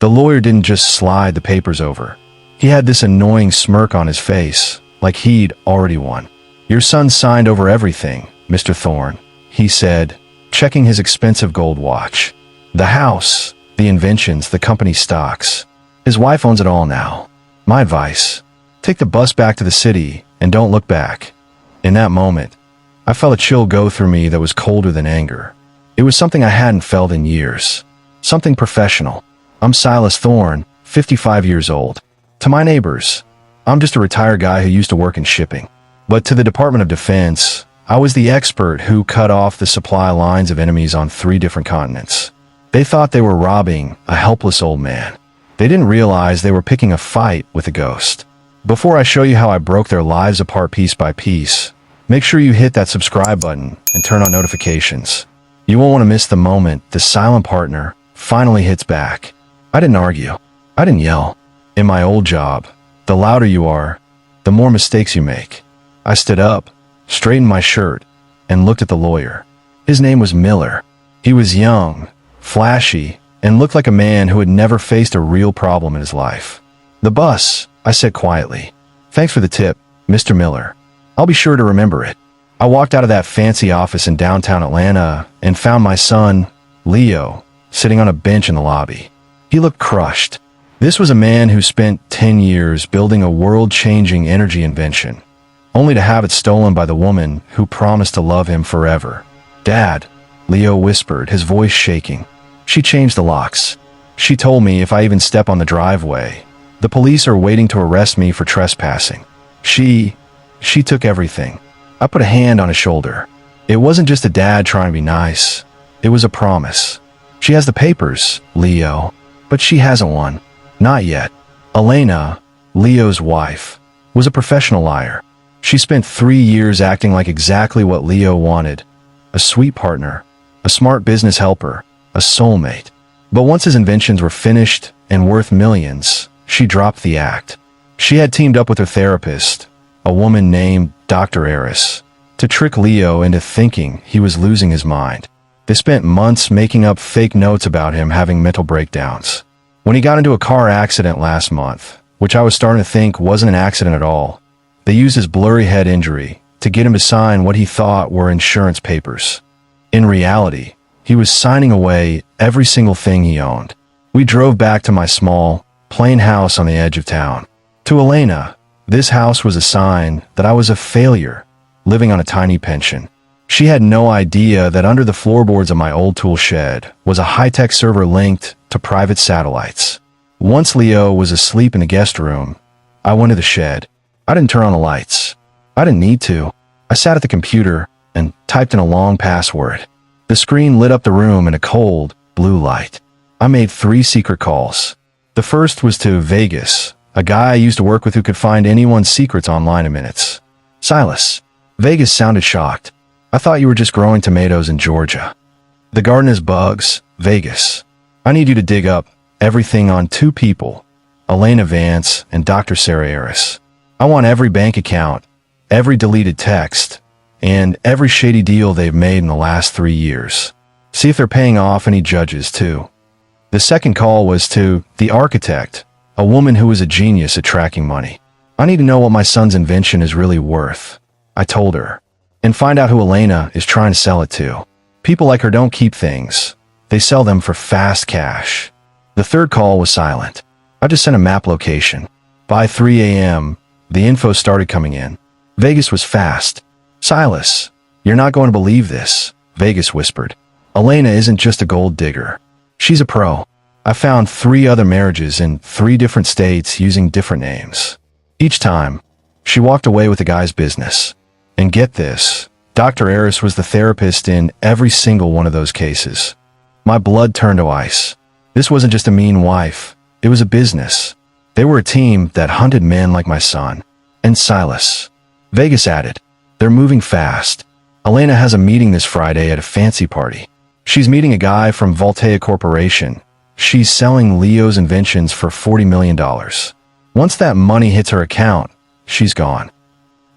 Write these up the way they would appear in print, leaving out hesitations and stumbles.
The lawyer didn't just slide the papers over. He had this annoying smirk on his face, like he'd already won. "Your son signed over everything, Mr. Thorne," he said, checking his expensive gold watch. "The house, the inventions, the company stocks. His wife owns it all now. My advice, take the bus back to the city and don't look back." In that moment, I felt a chill go through me that was colder than anger. It was something I hadn't felt in years. Something professional. I'm Silas Thorne, 55 years old. To my neighbors, I'm just a retired guy who used to work in shipping. But to the Department of Defense, I was the expert who cut off the supply lines of enemies on 3 different continents. They thought they were robbing a helpless old man. They didn't realize they were picking a fight with a ghost. Before I show you how I broke their lives apart piece by piece, make sure you hit that subscribe button and turn on notifications. You won't want to miss the moment the silent partner finally hits back. I didn't argue. I didn't yell. In my old job, the louder you are, the more mistakes you make. I stood up, straightened my shirt, and looked at the lawyer. His name was Miller. He was young, flashy, and looked like a man who had never faced a real problem in his life. "The bus," I said quietly. "Thanks for the tip, Mr. Miller. I'll be sure to remember it." I walked out of that fancy office in downtown Atlanta and found my son, Leo, sitting on a bench in the lobby. He looked crushed. This was a man who spent 10 years building a world-changing energy invention, only to have it stolen by the woman who promised to love him forever. "Dad," Leo whispered, his voice shaking. "She changed the locks. She told me if I even step on the driveway, the police are waiting to arrest me for trespassing. She took everything." I put a hand on his shoulder. It wasn't just a dad trying to be nice. It was a promise. "She has the papers, Leo, but she hasn't won. Not yet." Elena, Leo's wife, was a professional liar. She spent 3 years acting like exactly what Leo wanted. A sweet partner, a smart business helper, a soulmate. But once his inventions were finished and worth millions, she dropped the act. She had teamed up with her therapist, a woman named Dr. Eris, to trick Leo into thinking he was losing his mind. They spent months making up fake notes about him having mental breakdowns. When he got into a car accident last month, which I was starting to think wasn't an accident at all, they used his blurry head injury to get him to sign what he thought were insurance papers. In reality, he was signing away every single thing he owned. We drove back to my small, plain house on the edge of town. To Elena, this house was a sign that I was a failure, living on a tiny pension. She had no idea that under the floorboards of my old tool shed was a high-tech server linked to private satellites. Once Leo was asleep in the guest room, I went to the shed. I didn't turn on the lights. I didn't need to. I sat at the computer and typed in a long password. The screen lit up the room in a cold, blue light. I made 3 secret calls. The first was to Vegas, a guy I used to work with who could find anyone's secrets online in minutes. "Silas." Vegas sounded shocked. "I thought you were just growing tomatoes in Georgia." "The garden has bugs, Vegas. I need you to dig up everything on 2 people, Elena Vance and Dr. Sarah Eris. I want every bank account, every deleted text, and every shady deal they've made in the last 3 years. See if they're paying off any judges, too." The second call was to the architect, a woman who was a genius at tracking money. "I need to know what my son's invention is really worth," I told her, "and find out who Elena is trying to sell it to. People like her don't keep things. They sell them for fast cash." The third call was silent. I just sent a map location. By 3 a.m., the info started coming in. Vegas was fast. "Silas, you're not going to believe this," Vegas whispered. "Elena isn't just a gold digger. She's a pro. I found 3 other marriages in 3 different states using different names. Each time, she walked away with the guy's business. And get this, Dr. Eris was the therapist in every single one of those cases." My blood turned to ice. This wasn't just a mean wife. It was a business. They were a team that hunted men like my son. "And Silas," Vegas added, "they're moving fast. Elena has a meeting this Friday at a fancy party. She's meeting a guy from Voltaire Corporation. She's selling Leo's inventions for $40 million. Once that money hits her account, she's gone."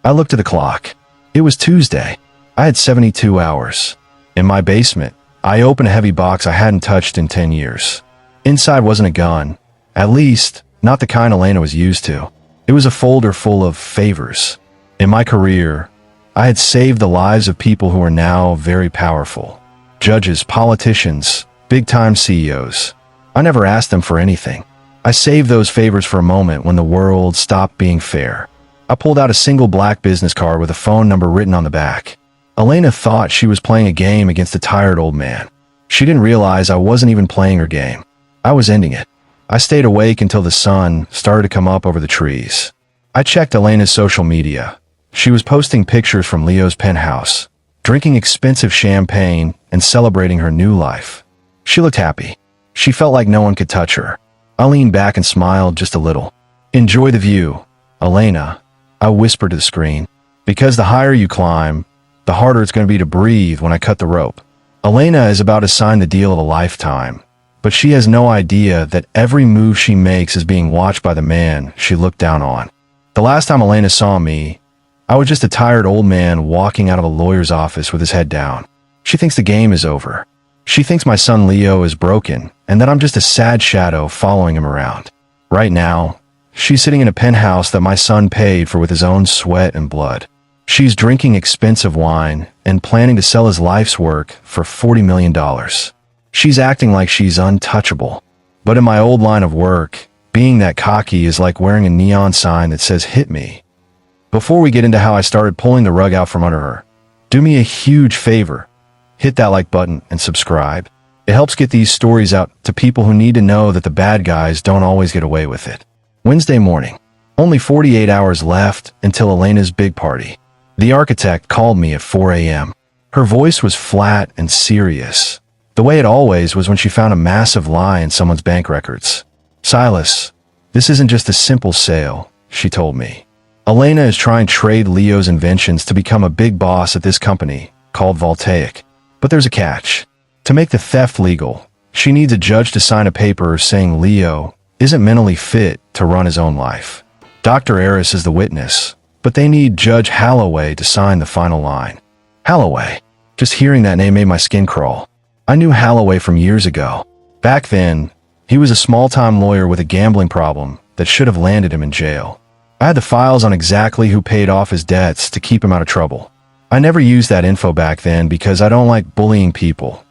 I looked at the clock. It was Tuesday. I had 72 hours. In my basement, I opened a heavy box I hadn't touched in 10 years. Inside wasn't a gun. At least, not the kind Elena was used to. It was a folder full of favors. In my career, I had saved the lives of people who are now very powerful. Judges, politicians, big-time CEOs. I never asked them for anything. I saved those favors for a moment when the world stopped being fair. I pulled out a single black business card with a phone number written on the back. Elena thought she was playing a game against a tired old man. She didn't realize I wasn't even playing her game. I was ending it. I stayed awake until the sun started to come up over the trees. I checked Elena's social media. She was posting pictures from Leo's penthouse, drinking expensive champagne and celebrating her new life. She looked happy. She felt like no one could touch her. I leaned back and smiled just a little. "Enjoy the view, Elena," I whispered to the screen. "Because the higher you climb, the harder it's going to be to breathe when I cut the rope." Elena is about to sign the deal of a lifetime, but she has no idea that every move she makes is being watched by the man she looked down on. The last time Elena saw me, I was just a tired old man walking out of a lawyer's office with his head down. She thinks the game is over. She thinks my son Leo is broken and that I'm just a sad shadow following him around. Right now, she's sitting in a penthouse that my son paid for with his own sweat and blood. She's drinking expensive wine and planning to sell his life's work for $40 million. She's acting like she's untouchable. But in my old line of work, being that cocky is like wearing a neon sign that says, "Hit me." Before we get into how I started pulling the rug out from under her, do me a huge favor. Hit that like button and subscribe. It helps get these stories out to people who need to know that the bad guys don't always get away with it. Wednesday morning. Only 48 hours left until Elena's big party. The architect called me at 4 a.m. Her voice was flat and serious, the way it always was when she found a massive lie in someone's bank records. "Silas, this isn't just a simple sale," she told me. "Elena is trying to trade Leo's inventions to become a big boss at this company called Voltaic. But there's a catch. To make the theft legal, she needs a judge to sign a paper saying Leo isn't mentally fit to run his own life. Dr. Eris is the witness, but they need Judge Holloway to sign the final line." Holloway. Just hearing that name made my skin crawl. I knew Holloway from years ago. Back then, he was a small-time lawyer with a gambling problem that should have landed him in jail. I had the files on exactly who paid off his debts to keep him out of trouble. I never used that info back then because I don't like bullying people.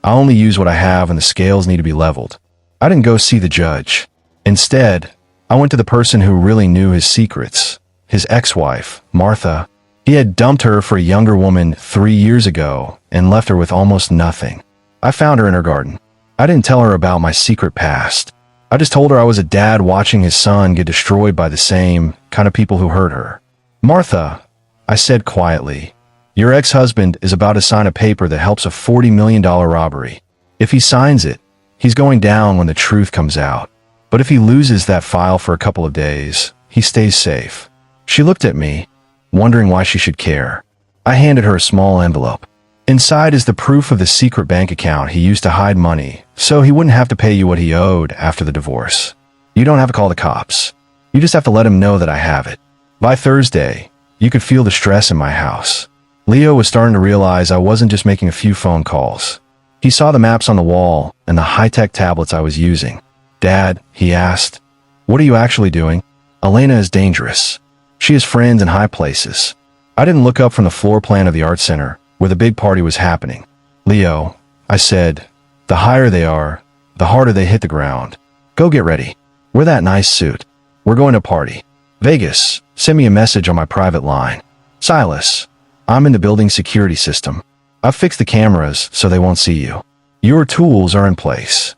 I only use what I have and the scales need to be leveled. I didn't go see the judge. Instead, I went to the person who really knew his secrets. His ex-wife, Martha. He had dumped her for a younger woman 3 years ago and left her with almost nothing. I found her in her garden. I didn't tell her about my secret past. I just told her I was a dad watching his son get destroyed by the same kind of people who hurt her. "Martha," I said quietly, "your ex-husband is about to sign a paper that helps a $40 million robbery. If he signs it, he's going down when the truth comes out. But if he loses that file for a couple of days, he stays safe." She looked at me, wondering why she should care. I handed her a small envelope. Inside is the proof of the secret bank account he used to hide money, so he wouldn't have to pay you what he owed after the divorce. You don't have to call the cops. You just have to let him know that I have it. By Thursday, you could feel the stress in my house. Leo was starting to realize I wasn't just making a few phone calls. He saw the maps on the wall and the high-tech tablets I was using. "Dad," he asked, "what are you actually doing?" "Elena is dangerous. She has friends in high places." I didn't look up from the floor plan of the art center, where the big party was happening. "Leo," I said, "the higher they are, the harder they hit the ground. Go get ready. Wear that nice suit. We're going to a party. Vegas, send me a message on my private line. Silas, I'm in the building security system. I've fixed the cameras so they won't see you. Your tools are in place."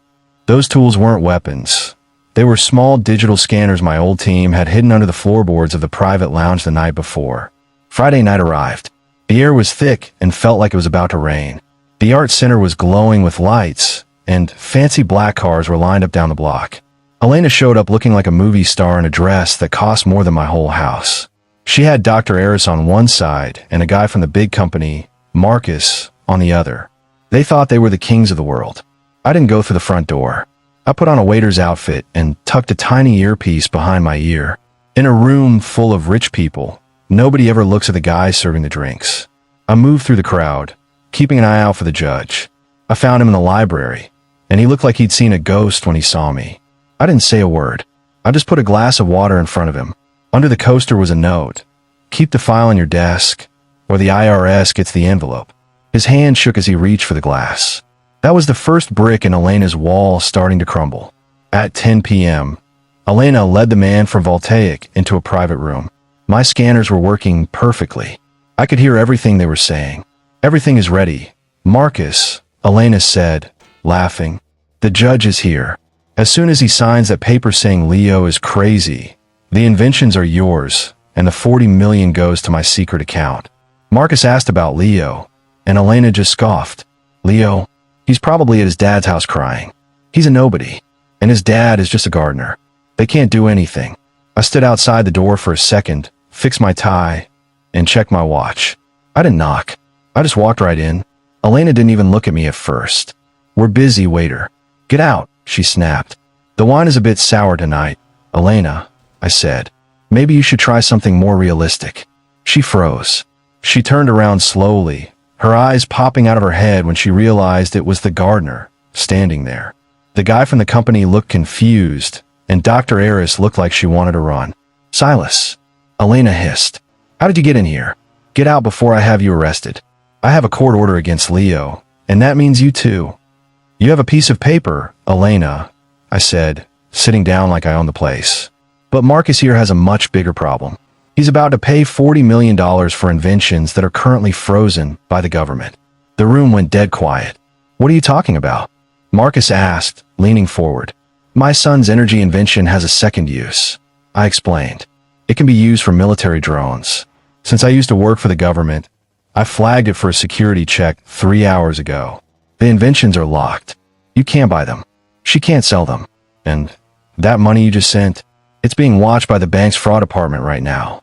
Those tools weren't weapons. They were small digital scanners my old team had hidden under the floorboards of the private lounge the night before. Friday night arrived. The air was thick and felt like it was about to rain. The art center was glowing with lights, and fancy black cars were lined up down the block. Elena showed up looking like a movie star in a dress that cost more than my whole house. She had Dr. Eris on one side and a guy from the big company, Marcus, on the other. They thought they were the kings of the world. I didn't go through the front door. I put on a waiter's outfit and tucked a tiny earpiece behind my ear. In a room full of rich people, nobody ever looks at the guy serving the drinks. I moved through the crowd, keeping an eye out for the judge. I found him in the library, and he looked like he'd seen a ghost when he saw me. I didn't say a word. I just put a glass of water in front of him. Under the coaster was a note. Keep the file on your desk, or the IRS gets the envelope. His hand shook as he reached for the glass. That was the first brick in Elena's wall starting to crumble. At 10 p.m., Elena led the man from Voltaic into a private room. My scanners were working perfectly. I could hear everything they were saying. Everything is ready. Marcus, Elena said, laughing. The judge is here. As soon as he signs that paper saying Leo is crazy, the inventions are yours, and the 40 million goes to my secret account. Marcus asked about Leo, and Elena just scoffed. Leo? He's probably at his dad's house crying. He's a nobody, and his dad is just a gardener. They can't do anything. I stood outside the door for a second, fixed my tie, and checked my watch. I didn't knock. I just walked right in. Elena didn't even look at me at first. We're busy, waiter. Get out, she snapped. The wine is a bit sour tonight. Elena, I said. Maybe you should try something more realistic. She froze. She turned around slowly, her eyes popping out of her head when she realized it was the gardener standing there. The guy from the company looked confused, and Dr. Eris looked like she wanted to run. Silas, Elena hissed. How did you get in here? Get out before I have you arrested. I have a court order against Leo, and that means you too. You have a piece of paper, Elena, I said, sitting down like I owned the place. But Marcus here has a much bigger problem. He's about to pay $40 million for inventions that are currently frozen by the government. The room went dead quiet. What are you talking about? Marcus asked, leaning forward. My son's energy invention has a second use. I explained. It can be used for military drones. Since I used to work for the government, I flagged it for a security check 3 hours ago. The inventions are locked. You can't buy them. She can't sell them. And that money you just sent, it's being watched by the bank's fraud department right now.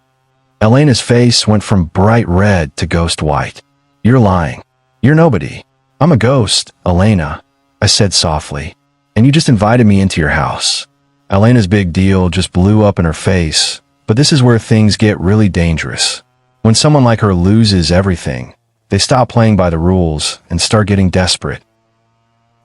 Elena's face went from bright red to ghost white. You're lying. You're nobody. I'm a ghost, Elena, I said softly. And you just invited me into your house. Elena's big deal just blew up in her face, but this is where things get really dangerous. When someone like her loses everything, they stop playing by the rules and start getting desperate.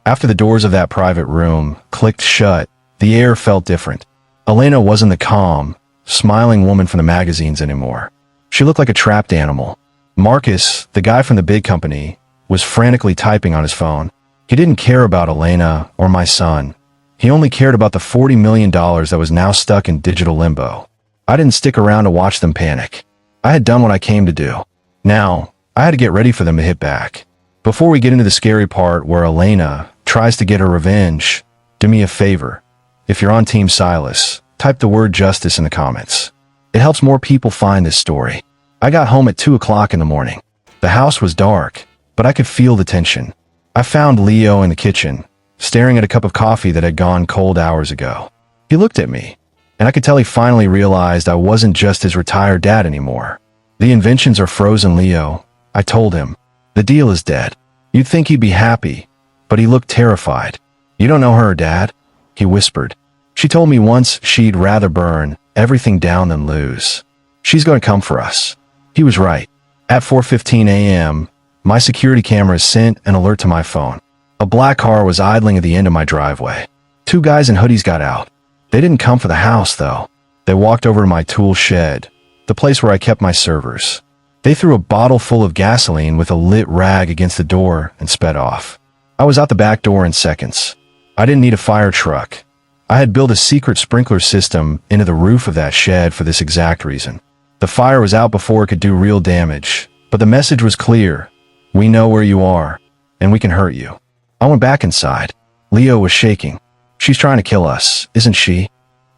After the doors of that private room clicked shut, the air felt different. Elena wasn't the calm, smiling woman from the magazines anymore. She looked like a trapped animal. Marcus, the guy from the big company, was frantically typing on his phone. He didn't care about Elena or my son. He only cared about the $40 million that was now stuck in digital limbo. I didn't stick around to watch them panic. I had done what I came to do. Now, I had to get ready for them to hit back. Before we get into the scary part where Elena tries to get her revenge, do me a favor. If you're on Team Silas, type the word justice in the comments. It helps more people find this story. I got home at 2 o'clock in the morning. The house was dark, but I could feel the tension. I found Leo in the kitchen, staring at a cup of coffee that had gone cold hours ago. He looked at me, and I could tell he finally realized I wasn't just his retired dad anymore. The inventions are frozen, Leo, I told him. The deal is dead. You'd think he'd be happy, but he looked terrified. You don't know her, Dad, he whispered. She told me once she'd rather burn everything down than lose. She's going to come for us. He was right. At 4:15 a.m., my security cameras sent an alert to my phone. A black car was idling at the end of my driveway. 2 guys in hoodies got out. They didn't come for the house, though. They walked over to my tool shed, the place where I kept my servers. They threw a bottle full of gasoline with a lit rag against the door and sped off. I was out the back door in seconds. I didn't need a fire truck. I had built a secret sprinkler system into the roof of that shed for this exact reason. The fire was out before it could do real damage, but the message was clear. We know where you are, and we can hurt you. I went back inside. Leo was shaking. She's trying to kill us, isn't she?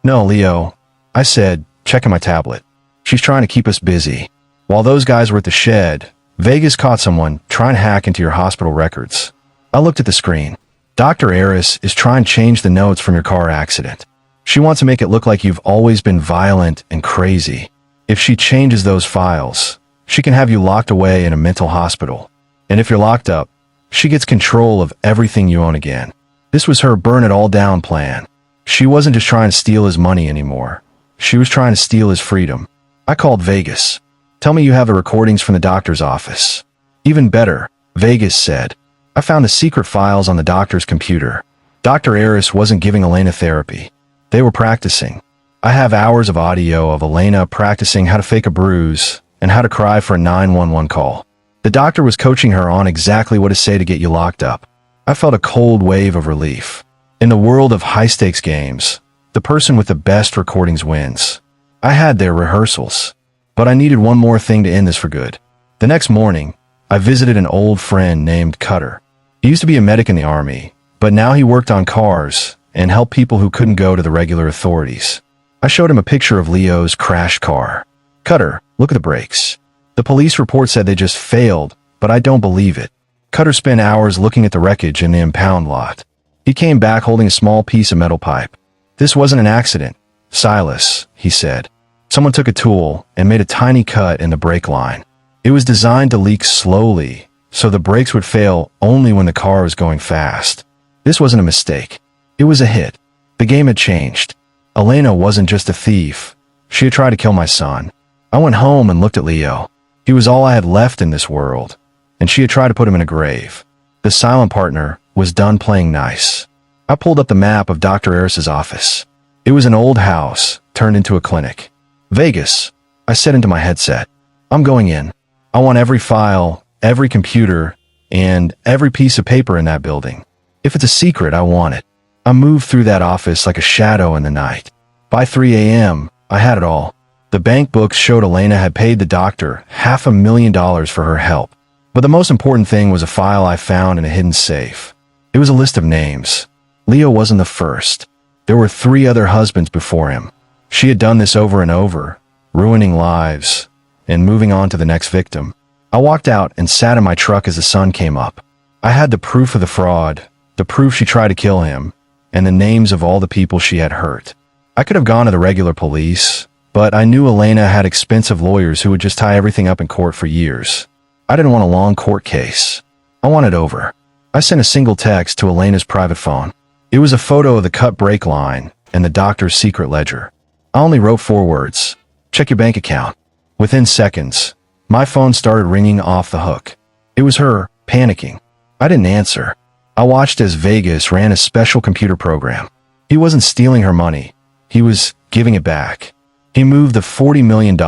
No, Leo, I said, checking my tablet. She's trying to keep us busy. While those guys were at the shed, Vegas caught someone trying to hack into your hospital records. I looked at the screen. Dr. Eris is trying to change the notes from your car accident. She wants to make it look like you've always been violent and crazy. If she changes those files, she can have you locked away in a mental hospital. And if you're locked up, she gets control of everything you own again. This was her burn it all down plan. She wasn't just trying to steal his money anymore. She was trying to steal his freedom. I called Vegas. Tell me you have the recordings from the doctor's office. Even better, Vegas said. I found the secret files on the doctor's computer. Dr. Eris wasn't giving Elena therapy. They were practicing. I have hours of audio of Elena practicing how to fake a bruise and how to cry for a 911 call. The doctor was coaching her on exactly what to say to get you locked up. I felt a cold wave of relief. In the world of high-stakes games, the person with the best recordings wins. I had their rehearsals, but I needed one more thing to end this for good. The next morning, I visited an old friend named Cutter. He used to be a medic in the army, but now he worked on cars and helped people who couldn't go to the regular authorities. I showed him a picture of Leo's crashed car. Cutter, look at the brakes. The police report said they just failed, but I don't believe it. Cutter spent hours looking at the wreckage in the impound lot. He came back holding a small piece of metal pipe. This wasn't an accident, Silas, he said. Someone took a tool and made a tiny cut in the brake line. It was designed to leak slowly, so the brakes would fail only when the car was going fast. This wasn't a mistake. It was a hit. The game had changed. Elena wasn't just a thief. She had tried to kill my son. I went home and looked at Leo. He was all I had left in this world, and she had tried to put him in a grave. The silent partner was done playing nice. I pulled up the map of Dr. Eris's office. It was an old house turned into a clinic. Vegas, I said into my headset. I'm going in. I want every file, every computer, and every piece of paper in that building. If it's a secret, I want it. I moved through that office like a shadow in the night. By 3 a.m., I had it all. The bank books showed Elena had paid the doctor $500,000 for her help. But the most important thing was a file I found in a hidden safe. It was a list of names. Leo wasn't the first. There were 3 other husbands before him. She had done this over and over, ruining lives and moving on to the next victim. I walked out and sat in my truck as the sun came up. I had the proof of the fraud, the proof she tried to kill him, and the names of all the people she had hurt. I could have gone to the regular police, but I knew Elena had expensive lawyers who would just tie everything up in court for years. I didn't want a long court case. I wanted over. I sent a single text to Elena's private phone. It was a photo of the cut brake line and the doctor's secret ledger. I only wrote 4 words. Check your bank account. Within seconds, my phone started ringing off the hook. It was her, panicking. I didn't answer. I watched as Vegas ran a special computer program. He wasn't stealing her money. He was giving it back. He moved the $40 million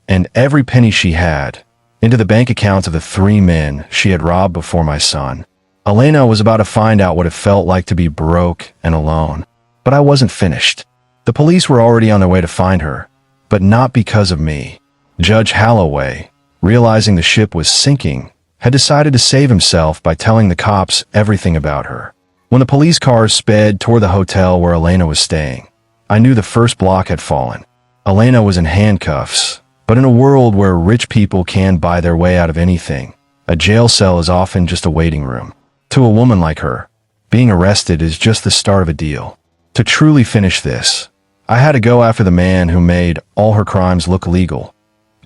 and every penny she had into the bank accounts of the 3 men she had robbed before my son. Elena was about to find out what it felt like to be broke and alone. But I wasn't finished. The police were already on their way to find her, but not because of me. Judge Holloway, realizing the ship was sinking, had decided to save himself by telling the cops everything about her. When the police cars sped toward the hotel where Elena was staying, I knew the first block had fallen. Elena was in handcuffs, but in a world where rich people can buy their way out of anything, a jail cell is often just a waiting room. To a woman like her, being arrested is just the start of a deal. To truly finish this, I had to go after the man who made all her crimes look legal,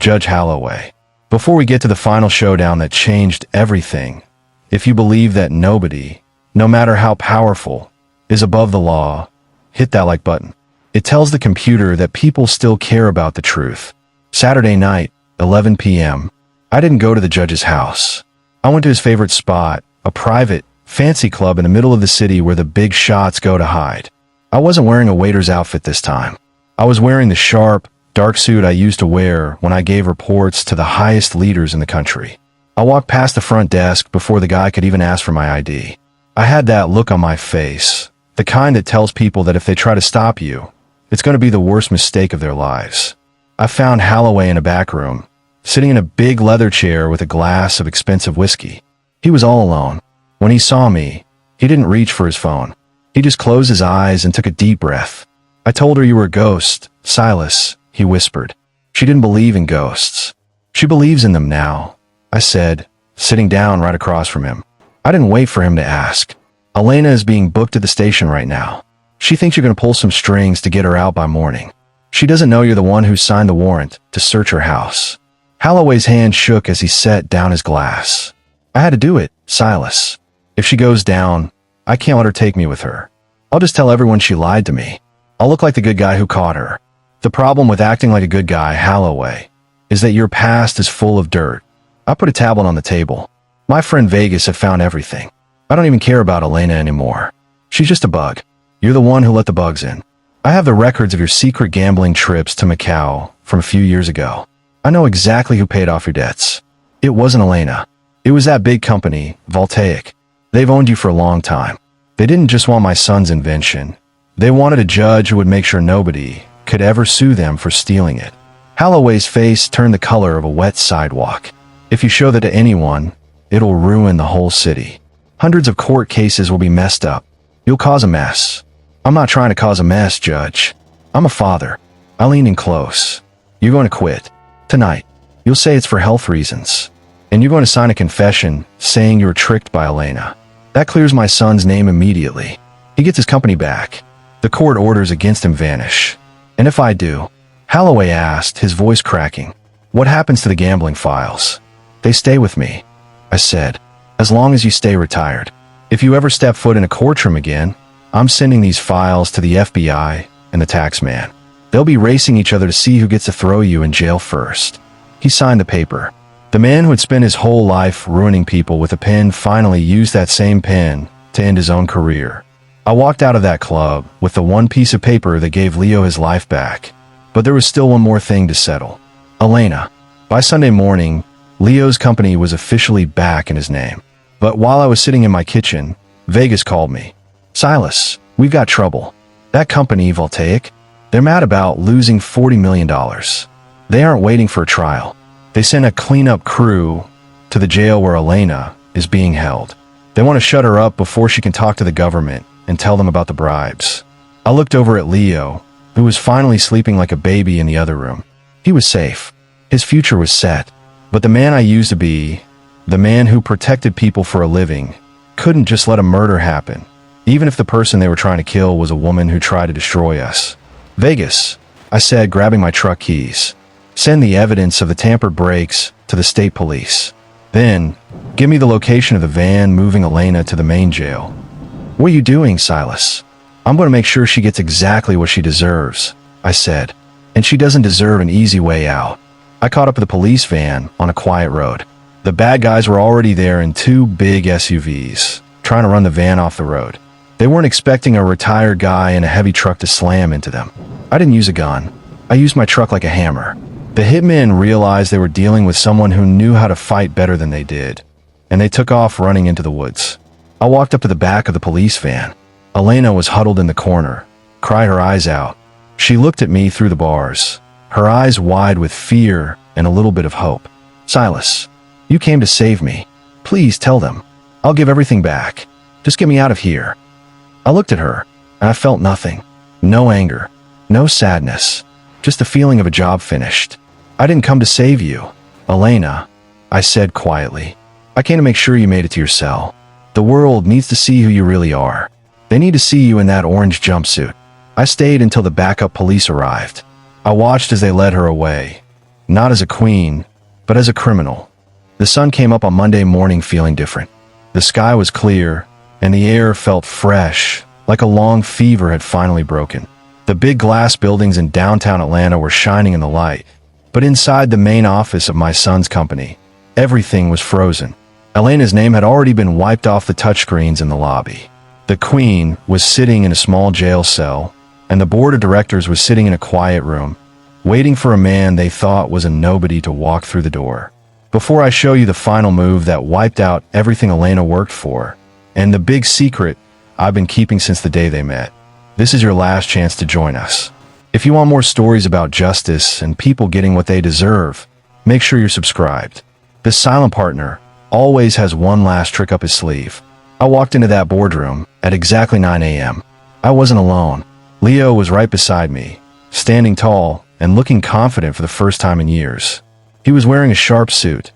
Judge Holloway. Before we get to the final showdown that changed everything, if you believe that nobody, no matter how powerful, is above the law, hit that like button. It tells the computer that people still care about the truth. Saturday night, 11 p.m. I didn't go to the judge's house. I went to his favorite spot, a private, fancy club in the middle of the city where the big shots go to hide. I wasn't wearing a waiter's outfit this time. I was wearing the sharp, dark suit I used to wear when I gave reports to the highest leaders in the country. I walked past the front desk before the guy could even ask for my ID. I had that look on my face, the kind that tells people that if they try to stop you, it's going to be the worst mistake of their lives. I found Holloway in a back room, sitting in a big leather chair with a glass of expensive whiskey. He was all alone. When he saw me, he didn't reach for his phone. He just closed his eyes and took a deep breath. I told her you were a ghost, Silas, he whispered. She didn't believe in ghosts. She believes in them now, I said, sitting down right across from him. I didn't wait for him to ask. Elena is being booked at the station right now. She thinks you're going to pull some strings to get her out by morning. She doesn't know you're the one who signed the warrant to search her house. Holloway's hand shook as he set down his glass. I had to do it, Silas. If she goes down, I can't let her take me with her. I'll just tell everyone she lied to me. I'll look like the good guy who caught her. The problem with acting like a good guy, Holloway, is that your past is full of dirt. I put a tablet on the table. My friend Vegas had found everything. I don't even care about Elena anymore. She's just a bug. You're the one who let the bugs in. I have the records of your secret gambling trips to Macau from a few years ago. I know exactly who paid off your debts. It wasn't Elena. It was that big company, Voltaic. They've owned you for a long time. They didn't just want my son's invention. They wanted a judge who would make sure nobody could ever sue them for stealing it. Holloway's face turned the color of a wet sidewalk. If you show that to anyone, it'll ruin the whole city. Hundreds of court cases will be messed up. You'll cause a mess. I'm not trying to cause a mess, Judge. I'm a father. I lean in close. You're going to quit. Tonight. You'll say it's for health reasons. And you're going to sign a confession saying you were tricked by Elena. That clears my son's name immediately. He gets his company back. The court orders against him vanish. And if I do, Holloway asked, his voice cracking, what happens to the gambling files? They stay with me, I said, as long as you stay retired. If you ever step foot in a courtroom again, I'm sending these files to the FBI and the taxman. They'll be racing each other to see who gets to throw you in jail first. He signed the paper. The man who had spent his whole life ruining people with a pen finally used that same pen to end his own career. I walked out of that club with the one piece of paper that gave Leo his life back. But there was still one more thing to settle. Elena. By Sunday morning, Leo's company was officially back in his name. But while I was sitting in my kitchen, Vegas called me. Silas, we've got trouble. That company, Voltaic, they're mad about losing $40 million. They aren't waiting for a trial. They sent a cleanup crew to the jail where Elena is being held. They want to shut her up before she can talk to the government and tell them about the bribes. I looked over at Leo, who was finally sleeping like a baby in the other room. He was safe. His future was set. But the man I used to be, the man who protected people for a living, couldn't just let a murder happen, even if the person they were trying to kill was a woman who tried to destroy us. Vegas, I said, grabbing my truck keys. Send the evidence of the tampered brakes to the state police. Then, give me the location of the van moving Elena to the main jail. What are you doing, Silas? I'm going to make sure she gets exactly what she deserves, I said. And she doesn't deserve an easy way out. I caught up with the police van on a quiet road. The bad guys were already there in two big SUVs, trying to run the van off the road. They weren't expecting a retired guy in a heavy truck to slam into them. I didn't use a gun. I used my truck like a hammer. The hitmen realized they were dealing with someone who knew how to fight better than they did, and they took off running into the woods. I walked up to the back of the police van. Elena was huddled in the corner, cried her eyes out. She looked at me through the bars, her eyes wide with fear and a little bit of hope. Silas, you came to save me. Please tell them. I'll give everything back. Just get me out of here. I looked at her, and I felt nothing. No anger, no sadness, just the feeling of a job finished. I didn't come to save you, Elena, I said quietly. I came to make sure you made it to your cell. The world needs to see who you really are. They need to see you in that orange jumpsuit. I stayed until the backup police arrived. I watched as they led her away, not as a queen, but as a criminal. The sun came up on Monday morning feeling different. The sky was clear, and the air felt fresh, like a long fever had finally broken. The big glass buildings in downtown Atlanta were shining in the light, but inside the main office of my son's company, everything was frozen. Elena's name had already been wiped off the touchscreens in the lobby. The Queen was sitting in a small jail cell, and the board of directors was sitting in a quiet room, waiting for a man they thought was a nobody to walk through the door. Before I show you the final move that wiped out everything Elena worked for, and the big secret I've been keeping since the day they met, this is your last chance to join us. If you want more stories about justice and people getting what they deserve, make sure you're subscribed. This silent partner always has one last trick up his sleeve. I walked into that boardroom at exactly 9 a.m. I wasn't alone. Leo was right beside me, standing tall and looking confident for the first time in years. He was wearing a sharp suit,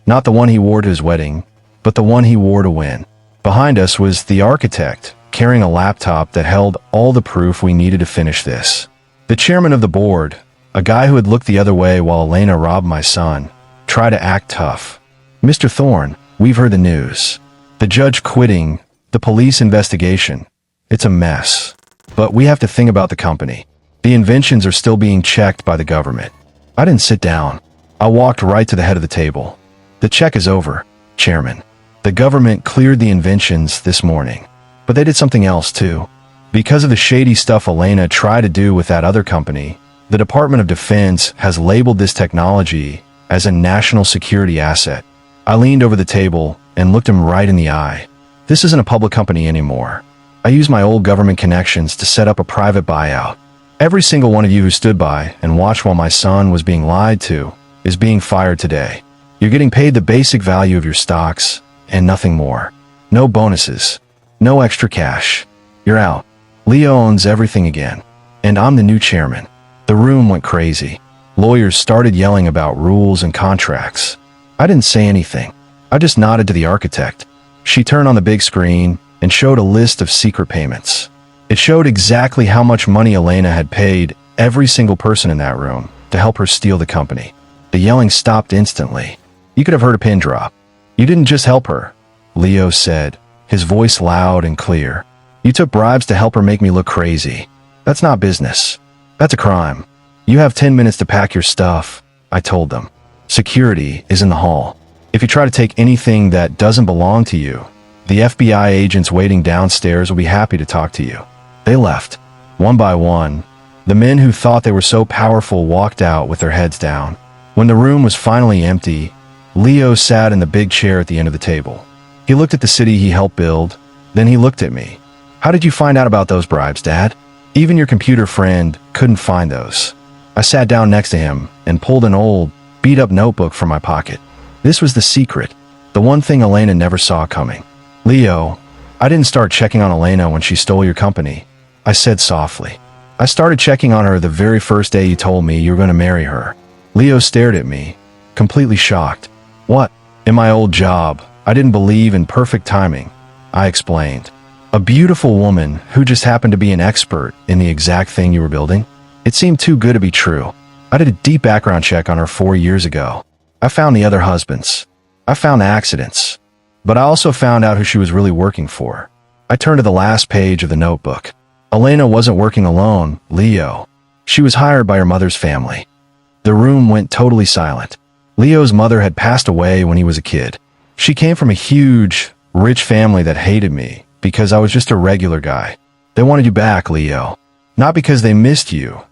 not the one he wore to his wedding, but the one he wore to win. Behind us was the architect, carrying a laptop that held all the proof we needed to finish this. The chairman of the board, a guy who had looked the other way while Elena robbed my son, tried to act tough. Mr. Thorne, we've heard the news. The judge quitting, the police investigation. It's a mess. But we have to think about the company. The inventions are still being checked by the government. I didn't sit down. I walked right to the head of the table. The check is over, Chairman. The government cleared the inventions this morning. But they did something else too. Because of the shady stuff Elena tried to do with that other company, the Department of Defense has labeled this technology as a national security asset. I leaned over the table and looked him right in the eye. This isn't a public company anymore. I used my old government connections to set up a private buyout. Every single one of you who stood by and watched while my son was being lied to is being fired today. You're getting paid the basic value of your stocks and nothing more. No bonuses. No extra cash. You're out. Leo owns everything again. And I'm the new chairman. The room went crazy. Lawyers started yelling about rules and contracts. I didn't say anything. I just nodded to the architect. She turned on the big screen and showed a list of secret payments. It showed exactly how much money Elena had paid every single person in that room to help her steal the company. The yelling stopped instantly. You could have heard a pin drop. You didn't just help her, Leo said, his voice loud and clear. You took bribes to help her make me look crazy. That's not business. That's a crime. You have 10 minutes to pack your stuff, I told them. Security is in the hall. If you try to take anything that doesn't belong to you, the FBI agents waiting downstairs will be happy to talk to you. They left. One by one, the men who thought they were so powerful walked out with their heads down. When the room was finally empty, Leo sat in the big chair at the end of the table. He looked at the city he helped build, then he looked at me. How did you find out about those bribes, Dad? Even your computer friend couldn't find those. I sat down next to him and pulled an old, beat-up notebook from my pocket. This was the secret, the one thing Elena never saw coming. Leo, I didn't start checking on Elena when she stole your company, I said softly. I started checking on her the very first day you told me you were going to marry her. Leo stared at me, completely shocked. What? In my old job, I didn't believe in perfect timing, I explained. A beautiful woman who just happened to be an expert in the exact thing you were building? It seemed too good to be true. I did a deep background check on her 4 years ago. I found the other husbands. I found accidents. But I also found out who she was really working for. I turned to the last page of the notebook. Elena wasn't working alone, Leo. She was hired by her mother's family. The room went totally silent. Leo's mother had passed away when he was a kid. She came from a huge, rich family that hated me because I was just a regular guy. They wanted you back, Leo. Not because they missed you,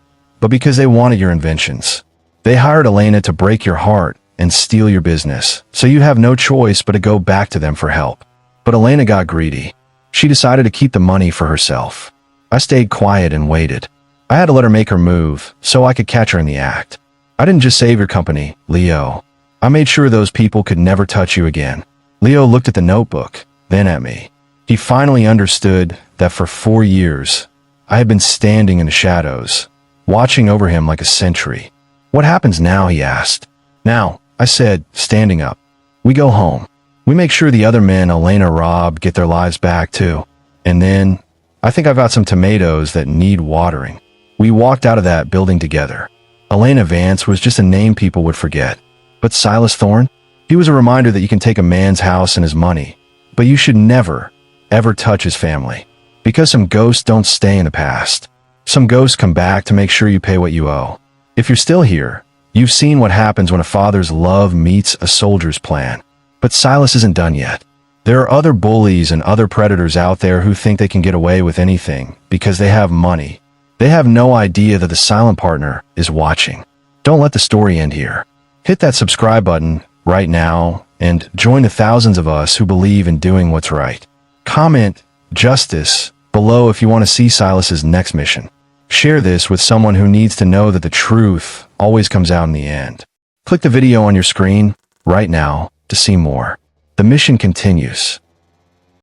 but because they wanted your inventions. They hired Elena to break your heart and steal your business, so you have no choice but to go back to them for help. But Elena got greedy. She decided to keep the money for herself. I stayed quiet and waited. I had to let her make her move so I could catch her in the act. I didn't just save your company, Leo. I made sure those people could never touch you again. Leo looked at the notebook, then at me. He finally understood that for 4 years, I had been standing in the shadows, watching over him like a sentry. What happens now, he asked. Now, I said, standing up. We go home. We make sure the other men Elena robbed get their lives back too. And then, I think I've got some tomatoes that need watering. We walked out of that building together. Elena Vance was just a name people would forget. But Silas Thorne? He was a reminder that you can take a man's house and his money, but you should never, ever touch his family. Because some ghosts don't stay in the past. Some ghosts come back to make sure you pay what you owe. If you're still here, you've seen what happens when a father's love meets a soldier's plan. But Silas isn't done yet. There are other bullies and other predators out there who think they can get away with anything because they have money. They have no idea that the silent partner is watching. Don't let the story end here. Hit that subscribe button right now and join the thousands of us who believe in doing what's right. Comment justice below if you want to see Silas's next mission. Share this with someone who needs to know that the truth always comes out in the end. Click the video on your screen right now to see more. The mission continues.